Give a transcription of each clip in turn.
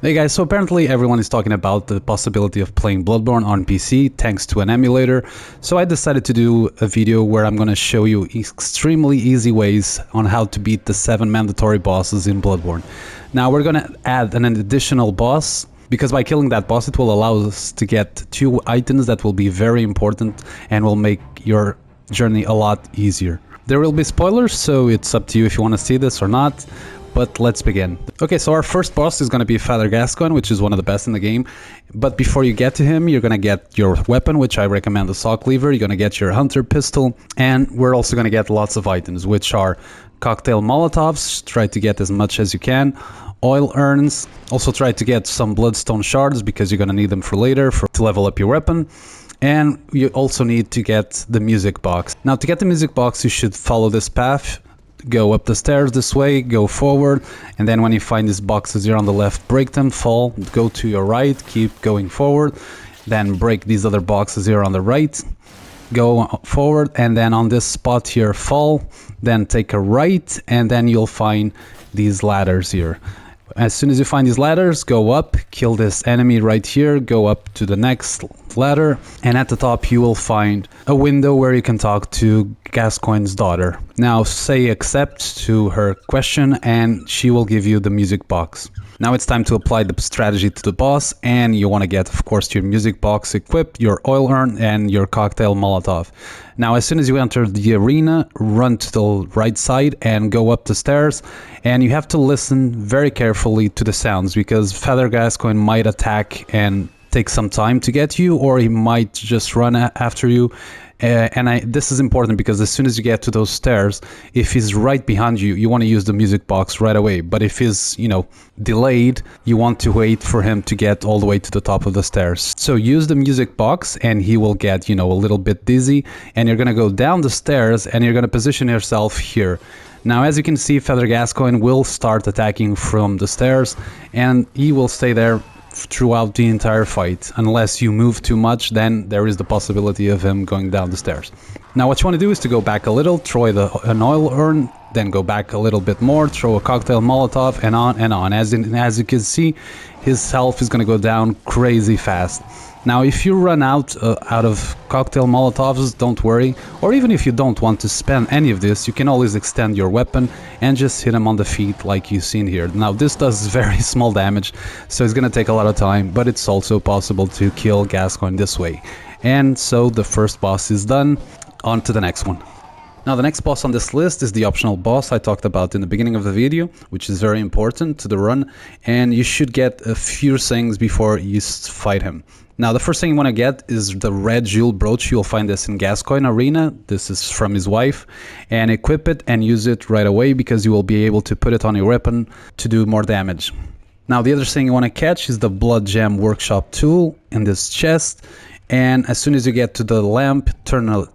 Hey guys, so apparently everyone is talking about the possibility of playing Bloodborne on PC thanks to an emulator, so I decided to do a video where I'm gonna show you extremely easy ways on how to beat the 7 mandatory bosses in Bloodborne. Now we're gonna add an additional boss, because by killing that boss it will allow us to get 2 items that will be very important and will make your journey a lot easier. There will be spoilers, so it's up to you if you want to see this or not. But let's begin. Okay, so our first boss is going to be Father Gascoin, which is one of the best in the game. But before you get to him, you're going to get your weapon, which I recommend the saw cleaver. You're going to get your hunter pistol. And we're also going to get lots of items, which are cocktail molotovs. Try to get as much as you can. Oil urns. Also try to get some bloodstone shards, because you're going to need them for later to level up your weapon. And you also need to get the music box. Now, to get the music box, you should follow this path. Go up the stairs this way, go forward, and then when you find these boxes here on the left, break them, fall, go to your right, keep going forward, then break these other boxes here on the right, go forward, and then on this spot here, fall, then take a right, and then you'll find these ladders here. As soon as you find these ladders, go up, kill this enemy right here, go up to the next ladder, and at the top you will find a window where you can talk to Gascoin's daughter. Now say accept to her question and she will give you the music box. Now it's time to apply the strategy to the boss, and you want to get, of course, your music box equipped, your oil urn, and your cocktail molotov. Now as soon as you enter the arena, run to the right side and go up the stairs, and you have to listen very carefully to the sounds, because Father Gascoin might attack and take some time to get you, or he might just run after you. This is important because as soon as you get to those stairs, if he's right behind you, you want to use the music box right away. But if he's, delayed, you want to wait for him to get all the way to the top of the stairs. So use the music box and he will get, a little bit dizzy, and you're going to go down the stairs and you're going to position yourself here. Now, as you can see, Father Gascoin will start attacking from the stairs, and he will stay there throughout the entire fight. Unless you move too much, then there is the possibility of him going down the stairs. Now what you want to do is to go back a little, throw an oil urn, then go back a little bit more, throw a cocktail molotov, and on and on. As you can see, his health is going to go down crazy fast. Now if you run out of cocktail molotovs, don't worry, or even if you don't want to spend any of this, you can always extend your weapon and just hit him on the feet like you've seen here. Now this does very small damage, so it's gonna take a lot of time, but it's also possible to kill Gascoin this way. And so the first boss is done. On to the next one. Now the next boss on this list is the optional boss I talked about in the beginning of the video, which is very important to the run, and you should get a few things before you fight him. Now the first thing you want to get is the red jewel brooch. You'll find this in Gascoin Arena. This is from his wife, and equip it and use it right away, because you will be able to put it on your weapon to do more damage. Now the other thing you want to catch is the blood gem workshop tool in this chest. And as soon as you get to the lamp,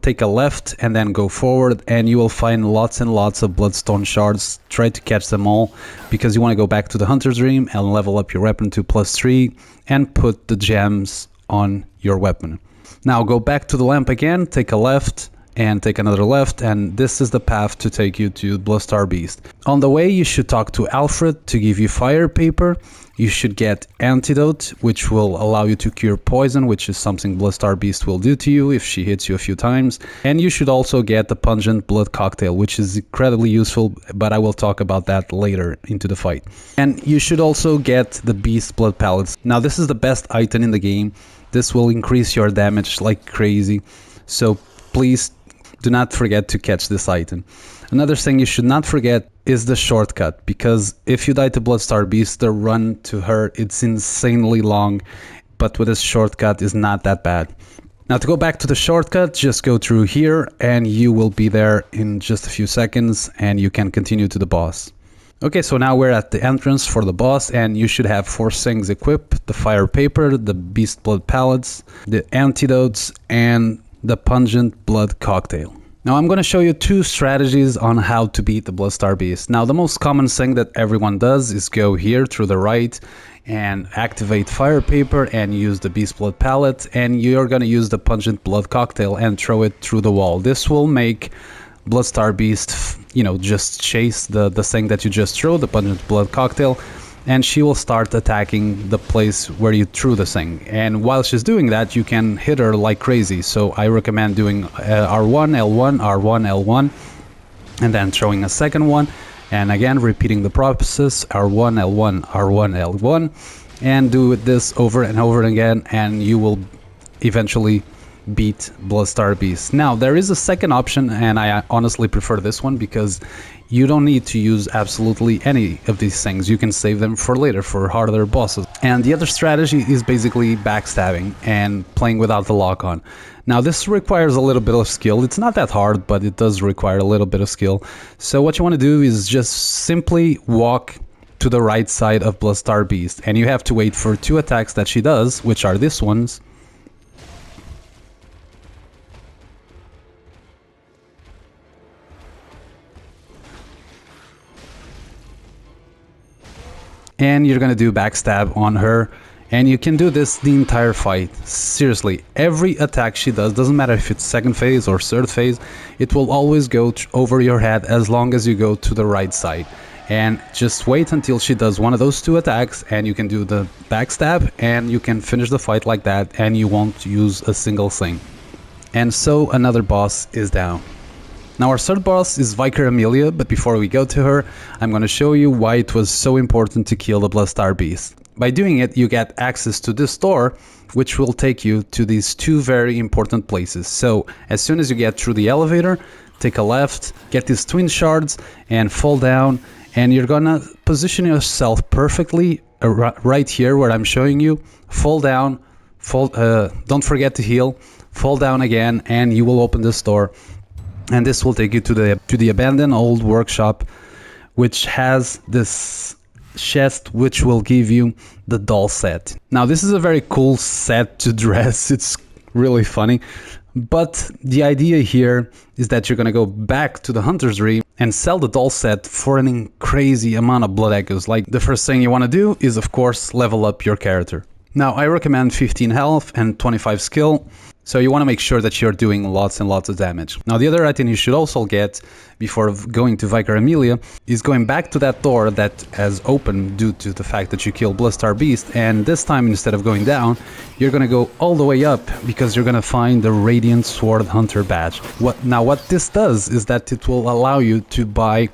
take a left and then go forward, and you will find lots and lots of bloodstone shards. Try to catch them all, because you want to go back to the hunter's dream and level up your weapon to +3 and put the gems on your weapon. Now go back to the lamp again, take a left and take another left, and this is the path to take you to Bloodstone Beast. On the way you should talk to Alfred to give you fire paper. You should get antidote, which will allow you to cure poison, which is something Bloodstone Beast will do to you if she hits you a few times. And you should also get the pungent blood cocktail, which is incredibly useful, but I will talk about that later into the fight. And you should also get the beast blood pellets. Now this is the best item in the game. This will increase your damage like crazy, so please do not forget to catch this item. Another thing you should not forget is the shortcut, because if you die to Bloodstone Beast, the run to her, it's insanely long, but with this shortcut is not that bad. Now to go back to the shortcut, just go through here and you will be there in just a few seconds, and you can continue to the boss. Okay, so now we're at the entrance for the boss, and you should have 4 things equipped: the fire paper, the beast blood pellets, the antidotes, and the pungent blood cocktail. Now I'm going to show you 2 strategies on how to beat the Bloodstone Beast. Now the most common thing that everyone does is go here through the right and activate fire paper and use the beast blood pellet, and you're going to use the pungent blood cocktail and throw it through the wall. This will make Bloodstone Beast, just chase the thing that you just threw, the pungent blood cocktail, and she will start attacking the place where you threw the thing. And while she's doing that, you can hit her like crazy. So I recommend doing R1, L1, R1, L1, and then throwing a second one, and again repeating the process, R1, L1, R1, L1, and do this over and over again, and you will eventually beat Bloodstar Beast. Now there is a second option, and I honestly prefer this one because you don't need to use absolutely any of these things. You can save them for later, for harder bosses. And the other strategy is basically backstabbing and playing without the lock-on. Now this requires a little bit of skill. It's not that hard, but it does require a little bit of skill. So what you want to do is just simply walk to the right side of Bloodstar Beast, and you have to wait for 2 attacks that she does, which are these ones. And you're gonna do backstab on her, and you can do this the entire fight. Seriously, every attack she does, doesn't matter if it's second phase or third phase, it will always go over your head as long as you go to the right side. And just wait until she does one of those 2 attacks, and you can do the backstab, and you can finish the fight like that, and you won't use a single thing. And so another boss is down. Now our third boss is Vicar Amelia, but before we go to her, I'm going to show you why it was so important to kill the Bloodstar Beast. By doing it, you get access to this door, which will take you to these 2 very important places. So as soon as you get through the elevator, take a left, get these twin shards, and fall down, and you're gonna position yourself perfectly right here where I'm showing you. Fall down, don't forget to heal, fall down again, and you will open this door. And this will take you to the abandoned old workshop, which has this chest which will give you the doll set. Now this is a very cool set to dress. It's really funny, but the idea here is that you're gonna go back to the Hunter's Reef and sell the doll set for an crazy amount of blood echoes. Like, the first thing you want to do is of course level up your character. Now I recommend 15 health and 25 skill. So you want to make sure that you're doing lots and lots of damage. Now the other item you should also get before going to Vicar Amelia is going back to that door that has opened due to the fact that you killed Bloodstar Beast, and this time instead of going down, you're going to go all the way up because you're going to find the Radiant Sword Hunter badge. What this does is that it will allow you to buy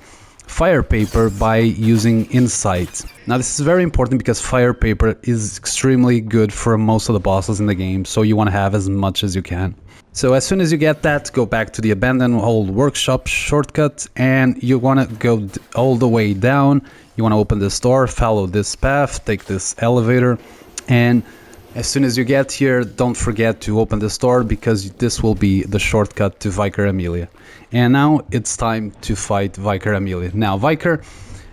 fire paper by using insight. Now this is very important because fire paper is extremely good for most of the bosses in the game, so you want to have as much as you can. So as soon as you get that, go back to the abandoned old workshop shortcut, and you want to go all the way down. You want to open this door, follow this path, take this elevator, and as soon as you get here, don't forget to open this door because this will be the shortcut to Vicar Amelia. And now it's time to fight Vicar Amelia. Now Vicar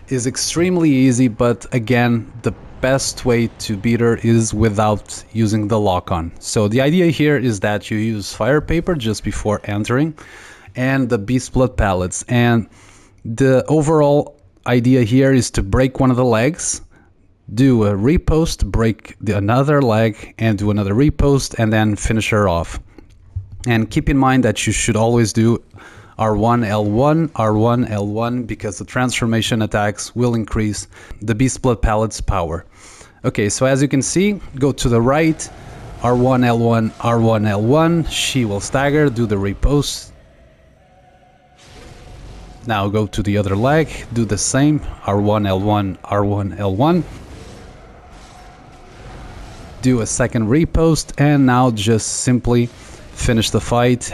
is extremely easy, but again, the best way to beat her is without using the lock-on. So the idea here is that you use fire paper just before entering and the beast blood pellets. And the overall idea here is to break one of the legs, do a repost, break another leg, and do another repost, and then finish her off. And keep in mind that you should always do R1, L1, R1, L1, because the transformation attacks will increase the Beast Blood Pallet's power. Okay, so as you can see, go to the right, R1, L1, R1, L1, she will stagger, do the repost. Now go to the other leg, do the same, R1, L1, R1, L1. Do a second repost, and now just simply finish the fight.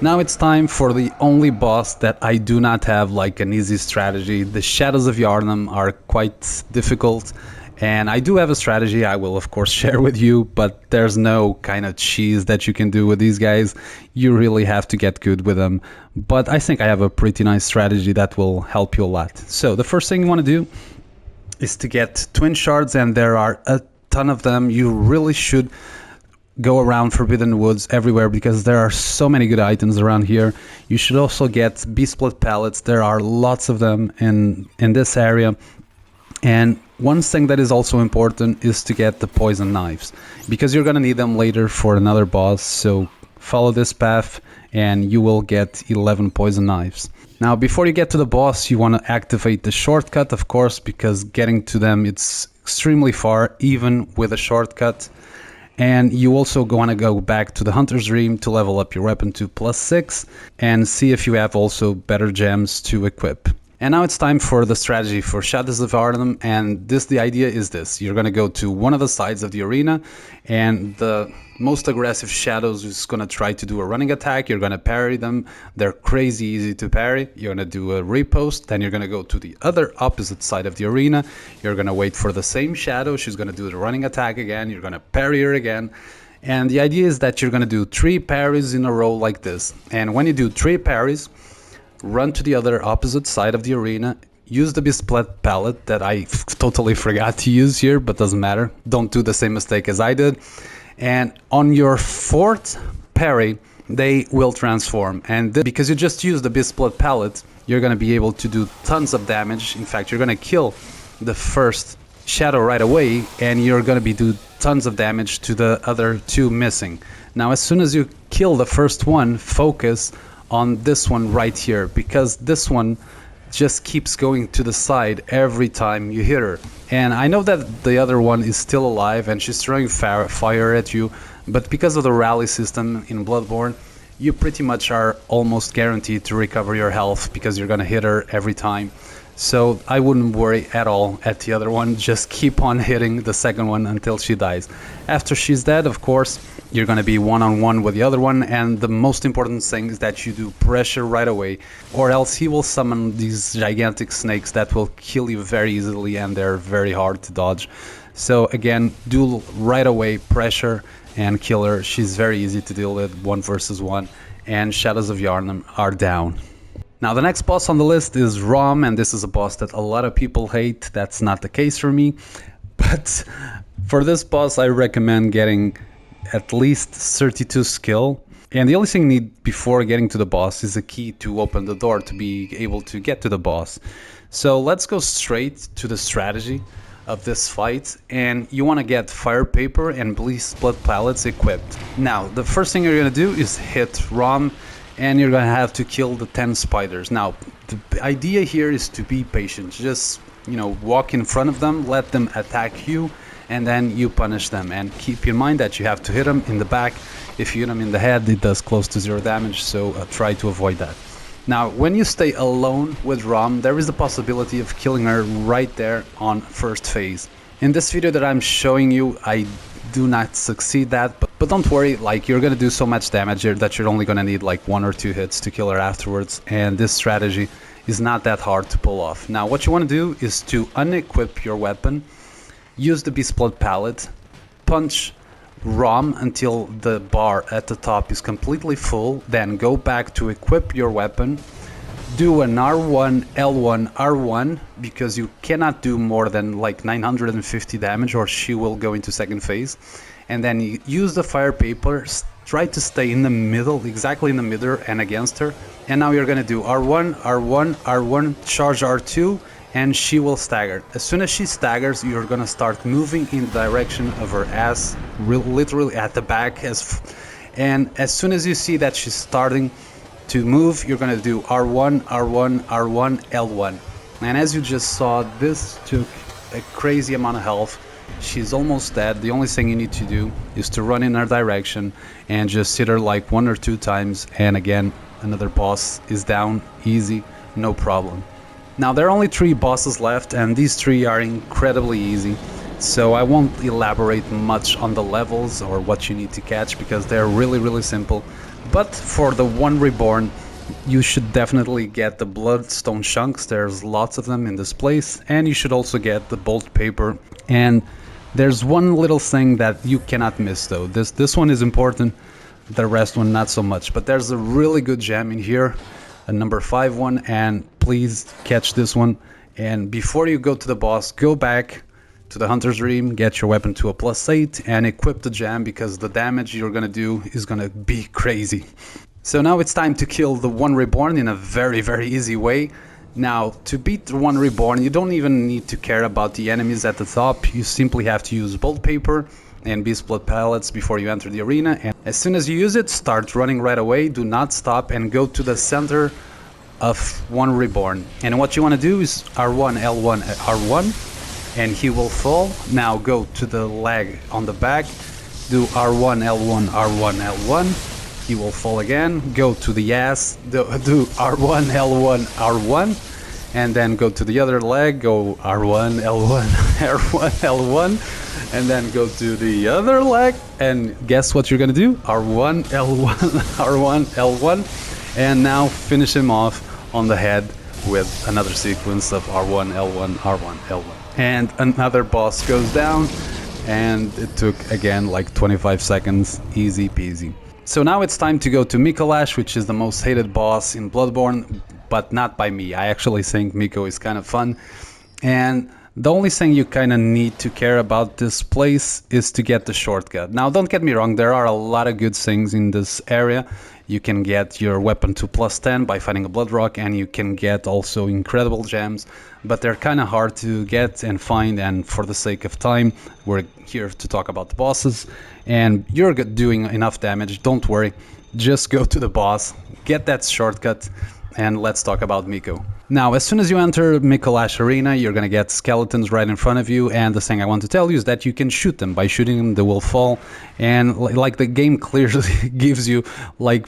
Now it's time for the only boss that I do not have like an easy strategy. The Shadows of Yharnam are quite difficult, and I do have a strategy I will of course share with you, but there's no kind of cheese that you can do with these guys. You really have to get good with them, but I think I have a pretty nice strategy that will help you a lot. So the first thing you want to do is to get twin shards, and there are a ton of them. You really should go around Forbidden Woods everywhere because there are so many good items around here. You should also get Beast Blood pellets. There are lots of them in this area, and One thing that is also important is to get the poison knives, because you're gonna need them later for another boss, so follow this path and you will get 11 poison knives. Now before you get to the boss, you want to activate the shortcut, of course, because getting to them it's extremely far even with a shortcut. And you also want to go back to the Hunter's Dream to level up your weapon to +6 and see if you have also better gems to equip. And now it's time for the strategy for Shadows of Arum, and the idea is this. You're going to go to one of the sides of the arena, and the most aggressive shadows is going to try to do a running attack. You're going to parry them. They're crazy easy to parry. You're going to do a riposte, then you're going to go to the other opposite side of the arena. You're going to wait for the same shadow. She's going to do the running attack again. You're going to parry her again. And the idea is that you're going to do 3 parries in a row like this. And when you do 3 parries, run to the other opposite side of the arena, use the Bloodborne palette that I totally forgot to use here, but doesn't matter. Don't do the same mistake as I did. And on your 4th parry, they will transform. And because you just used the Bloodborne palette, you're going to be able to do tons of damage. In fact, you're going to kill the first shadow right away, and you're going to be do tons of damage to the other 2 missing. Now, as soon as you kill the first one, focus on this one right here, because this one just keeps going to the side every time you hit her. And I know that the other one is still alive and she's throwing fire at you, but because of the rally system in Bloodborne, you pretty much are almost guaranteed to recover your health because you're gonna hit her every time. So I wouldn't worry at all at the other one, just keep on hitting the second one until she dies. After she's dead, of course, you're going to be one-on-one with the other one, and the most important thing is that you do pressure right away, or else he will summon these gigantic snakes that will kill you very easily, and they're very hard to dodge. So again, do right away pressure and kill her. She's very easy to deal with, 1 versus 1, and Shadows of Yharnam are down. Now the next boss on the list is Arum, and this is a boss that a lot of people hate. That's not the case for me, but for this boss I recommend getting at least 32 skill, and the only thing you need before getting to the boss is a key to open the door to be able to get to the boss. So let's go straight to the strategy of this fight, and you want to get fire paper and Blood pallets equipped. Now the first thing you're going to do is hit Arum, and you're gonna have to kill the 10 spiders. Now the idea here is to be patient. Just, you know, walk in front of them, let them attack you, and then you punish them. And keep in mind that you have to hit them in the back. If you hit them in the head, it does close to 0 damage, so try to avoid that. Now when you stay alone with Arum, there is the possibility of killing her right there on first phase. In this video that I'm showing you, I do not succeed that, but don't worry, like, you're gonna do so much damage here that you're only gonna need like 1 or 2 hits to kill her afterwards, and this strategy is not that hard to pull off. Now what you want to do is to unequip your weapon, use the Blood palette, punch Arum until the bar at the top is completely full, then go back to equip your weapon, do an R1, L1, R1, because you cannot do more than like 950 damage or she will go into second phase. And then you use the fire paper, try to stay in the middle, exactly in the middle and against her. And now you're gonna do R1, R1, R1, charge R2, and she will stagger. As soon as she staggers, you're gonna start moving in the direction of her ass, literally at the back. And as soon as you see that she's starting to move, you're gonna do R1, R1, R1, L1. And as you just saw, this took a crazy amount of health. She's almost dead. The only thing you need to do is to run in her direction and just hit her like 1 or 2 times, and again, another boss is down, easy, no problem. Now there are only 3 bosses left, and these 3 are incredibly easy, so I won't elaborate much on the levels or what you need to catch because they're really simple. But for the one Reborn, you should definitely get the bloodstone chunks. There's lots of them in this place, and you should also get the bolt paper. And there's one little thing that you cannot miss though. This one is important, the rest one not so much. But there's a really good gem in here, a number 5 one, and please catch this one. And before you go to the boss, go back to the Hunter's Dream, get your weapon to a +8 and equip the gem, because the damage you're gonna do is gonna be crazy. So now it's time to kill the one Reborn in a very easy way. Now, to beat one Reborn, you don't even need to care about the enemies at the top. You simply have to use Bolt Paper and Beast Blood Pellets before you enter the arena. And as soon as you use it, start running right away. Do not stop and go to the center of one Reborn. And what you want to do is R1, L1, R1, and he will fall. Now go to the leg on the back. Do R1, L1, R1, L1. He will fall again. Go to the ass, do R1, L1, R1, and then go to the other leg, go R1, L1, R1, L1, and then go to the other leg, and guess what you're gonna do? R1, L1, R1, L1, and now finish him off on the head with another sequence of R1, L1, R1, L1. And another boss goes down, and it took again like 25 seconds, easy peasy. So now it's time to go to Mikolash, which is the most hated boss in Bloodborne, but not by me. I actually think Miko is kind of fun. And the only thing you kind of need to care about this place is to get the shortcut. Now, don't get me wrong, there are a lot of good things in this area. You can get your weapon to +10 by fighting a blood rock, and you can get also incredible gems, but they're kind of hard to get and find, and for the sake of time, we're here to talk about the bosses. And you're doing enough damage, don't worry, just go to the boss, get that shortcut, and let's talk about Miko. Now, as soon as you enter Mikolash Arena, you're gonna get skeletons right in front of you, and the thing I want to tell you is that you can shoot them. By shooting them, they will fall, and like the game clearly gives you like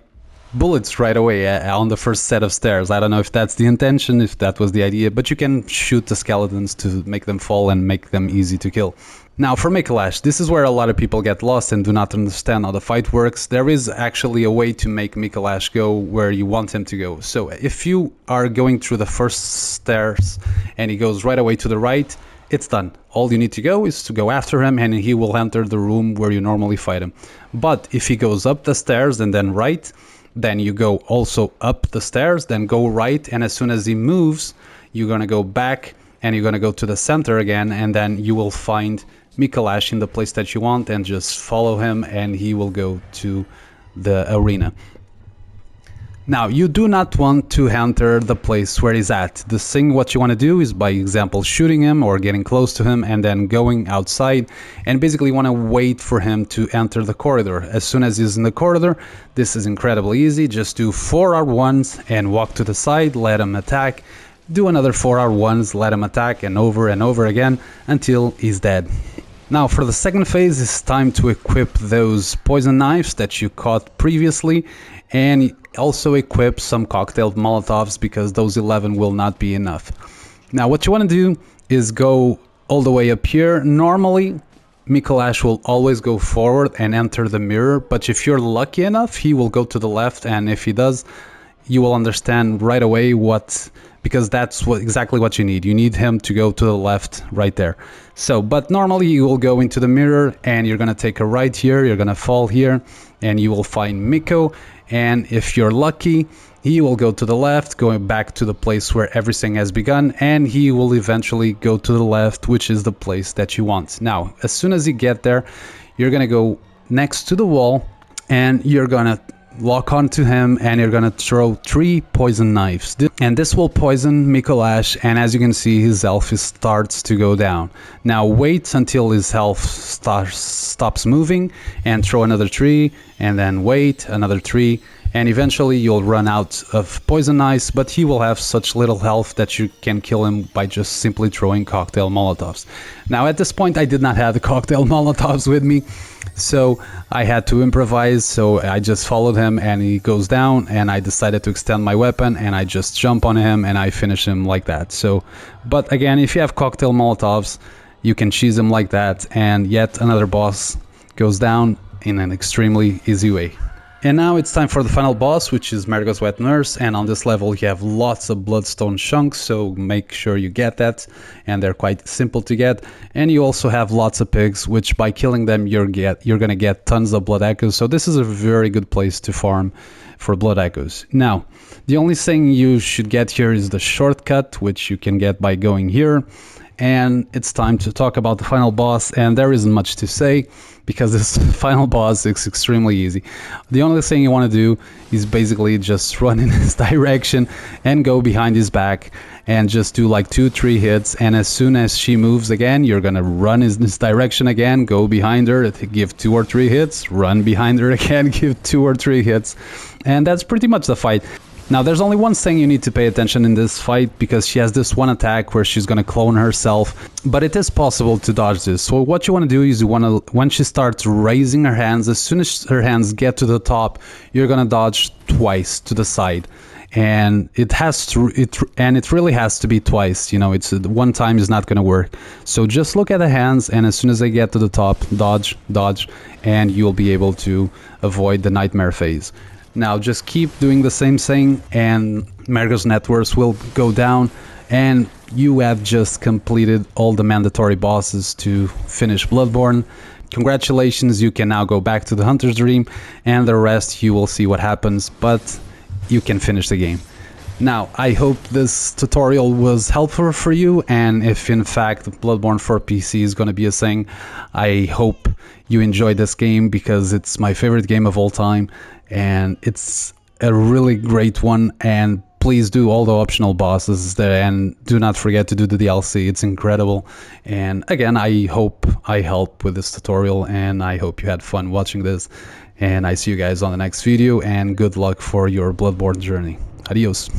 bullets right away on the first set of stairs. I don't know if that's the intention, if that was the idea, but you can shoot the skeletons to make them fall and make them easy to kill. Now for Mikolash, this is where a lot of people get lost and do not understand how the fight works. There is actually a way to make Mikolash go where you want him to go. So if you are going through the first stairs and he goes right away to the right, it's done. All you need to go is to go after him and he will enter the room where you normally fight him. But if he goes up the stairs and then right, then you go also up the stairs, then go right, and as soon as he moves, you're gonna go back and you're gonna go to the center again, and then you will find Mikolash in the place that you want and just follow him and he will go to the arena. Now, you do not want to enter the place where he's at. The thing what you want to do is, by example, shooting him or getting close to him and then going outside, and basically want to wait for him to enter the corridor. As soon as he's in the corridor, this is incredibly easy. Just do 4 R1s and walk to the side, let him attack. Do another 4 R1s, let him attack, and over again until he's dead. Now for the second phase, it's time to equip those poison knives that you caught previously, and also equip some cocktail molotovs, because those 11 will not be enough. Now what you want to do is go all the way up here. Normally Mikolash will always go forward and enter the mirror, but if you're lucky enough, he will go to the left, and if he does, you will understand right away because that's exactly what you need. You need him to go to the left right there. So, but normally you will go into the mirror and you're gonna take a right here, you're gonna fall here, and you will find Miko. And if you're lucky, he will go to the left, going back to the place where everything has begun, and he will eventually go to the left, which is the place that you want. Now, as soon as you get there, you're gonna go next to the wall and you're gonna lock onto him and you're gonna throw 3 poison knives, and this will poison Mikolash, and as you can see, his health starts to go down. Now wait until his health stops moving and throw another 3, and then wait another 3, and eventually you'll run out of poison knives, but he will have such little health that you can kill him by just simply throwing cocktail molotovs. Now at this point I did not have the cocktail molotovs with me, so I had to improvise, so I just followed him and he goes down, and I decided to extend my weapon and I just jump on him and I finish him like that. So, but again, if you have cocktail molotovs, you can cheese him like that, and yet another boss goes down in an extremely easy way. And now it's time for the final boss, which is Mergo's Wet Nurse, and on this level you have lots of bloodstone chunks, so make sure you get that, and they're quite simple to get. And you also have lots of pigs, which by killing them you're gonna get tons of blood echoes, so this is a very good place to farm for blood echoes. Now, the only thing you should get here is the shortcut, which you can get by going here, and it's time to talk about the final boss, and there isn't much to say because this final boss is extremely easy. The only thing you want to do is basically just run in his direction and go behind his back and just do like 2-3 hits, and as soon as she moves again, you're gonna run in this direction again, go behind her, give 2 or 3 hits, run behind her again, give 2 or 3 hits, and that's pretty much the fight. Now there's only one thing you need to pay attention in this fight, because she has this one attack where she's gonna clone herself, but it is possible to dodge this. So what you want to do is when she starts raising her hands, as soon as her hands get to the top, you're gonna dodge twice to the side. And it really has to be twice, you know, it's one time is not going to work. So just look at the hands, and as soon as they get to the top, dodge, and you'll be able to avoid the nightmare phase. Now just keep doing the same thing, and Mergo's net worth will go down, and you have just completed all the mandatory bosses to finish Bloodborne. Congratulations, you can now go back to the Hunter's Dream, and the rest you will see what happens, but you can finish the game. Now, I hope this tutorial was helpful for you, and if in fact Bloodborne for PC is going to be a thing, I hope you enjoyed this game, because it's my favorite game of all time, and it's a really great one. And please do all the optional bosses there, and do not forget to do the DLC, it's incredible. And again, I hope I helped with this tutorial, and I hope you had fun watching this. And I see you guys on the next video, and good luck for your Bloodborne journey. Adios.